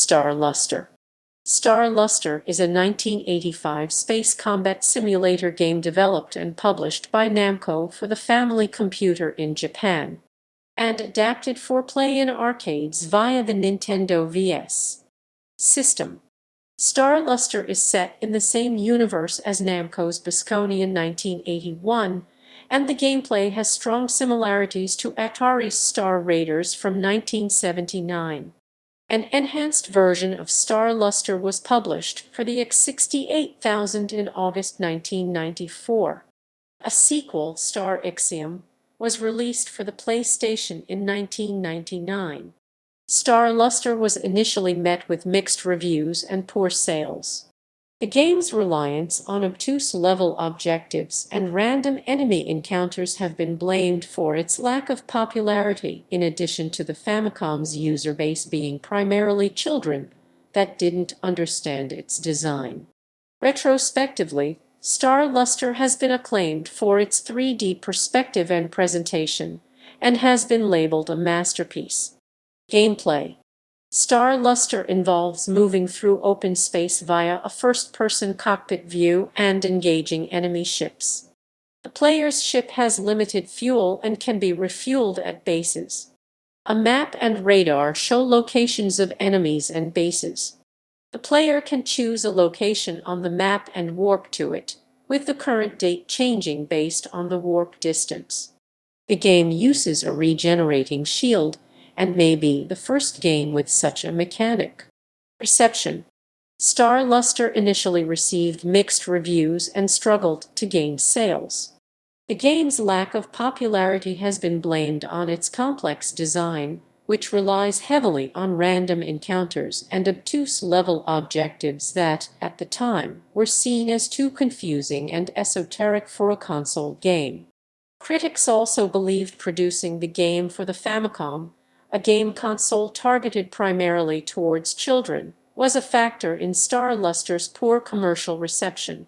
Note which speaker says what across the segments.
Speaker 1: Star Luster. Star Luster is a 1985 space combat simulator game developed and published by Namco for the Family Computer in Japan, and adapted for play in arcades via the Nintendo VS system. Star Luster is set in the same universe as Namco's Bosconian 1981, and the gameplay has strong similarities to Atari's Star Raiders from 1979. An enhanced version of Star Luster was published for the X68000 in August 1994. A sequel, Star Ixiom, was released for the PlayStation in 1999. Star Luster was initially met with mixed reviews and poor sales. The game's reliance on obtuse level objectives and random enemy encounters have been blamed for its lack of popularity, in addition to the Famicom's user base being primarily children that didn't understand its design. Retrospectively, Star Luster has been acclaimed for its 3D perspective and presentation, and has been labeled a masterpiece. Gameplay. Star Luster involves moving through open space via a first-person cockpit view and engaging enemy ships. The player's ship has limited fuel and can be refueled at bases. A map and radar show locations of enemies and bases. The player can choose a location on the map and warp to it, with the current date changing based on the warp distance. The game uses a regenerating shield, and may be the first game with such a mechanic. Reception. Star Luster initially received mixed reviews and struggled to gain sales. The game's lack of popularity has been blamed on its complex design, which relies heavily on random encounters and obtuse level objectives that, at the time, were seen as too confusing and esoteric for a console game. Critics also believed producing the game for the Famicom, a game console targeted primarily towards children, was a factor in Star Luster's poor commercial reception.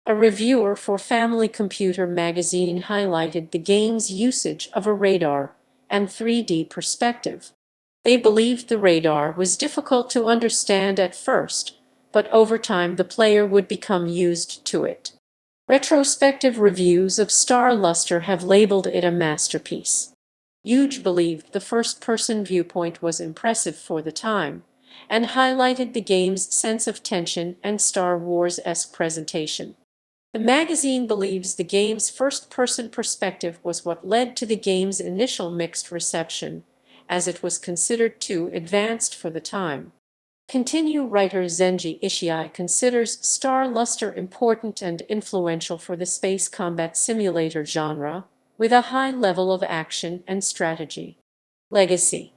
Speaker 1: A reviewer for Family Computer magazine highlighted the game's usage of a radar and 3D perspective. They believed the radar was difficult to understand at first, but over time the player would become used to it. Retrospective reviews of Star Luster have labeled it a masterpiece. Huge believed the first-person viewpoint was impressive for the time, and highlighted the game's sense of tension and Star Wars-esque presentation. The magazine believes the game's first-person perspective was what led to the game's initial mixed reception, as it was considered too advanced for the time. Writer Zenji Ishii considers Star Luster important and influential for the space combat simulator genre, with a high level of action and strategy. Legacy.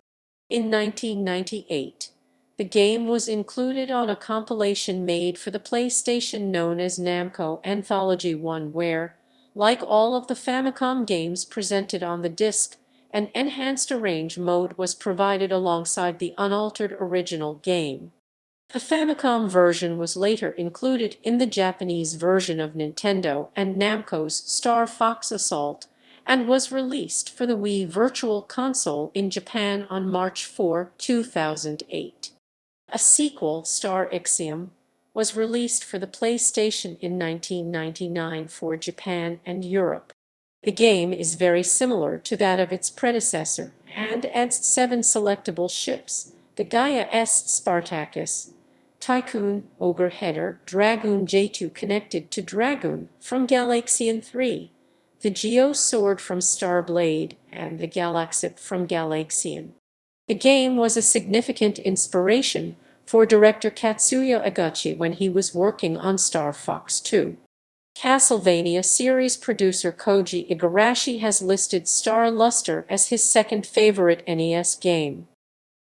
Speaker 1: In 1998, the game was included on a compilation made for the PlayStation known as Namco Anthology 1 where, like all of the Famicom games presented on the disc, an enhanced arrange mode was provided alongside the unaltered original game. The Famicom version was later included in the Japanese version of Nintendo and Namco's Star Fox Assault, and was released for the Wii Virtual Console in Japan on March 4, 2008. A sequel, Star Ixiom, was released for the PlayStation in 1999 for Japan and Europe. The game is very similar to that of its predecessor and adds 7 selectable ships: the Gaia S Spartacus, Tycoon, Ogre Header, Dragoon J2 connected to Dragoon from Galaxian 3, the Geo Sword from Starblade, and the Galaxip from Galaxian. The game was a significant inspiration for director Katsuya Eguchi when he was working on Star Fox 2. Castlevania series producer Koji Igarashi has listed Star Luster as his second favorite NES game.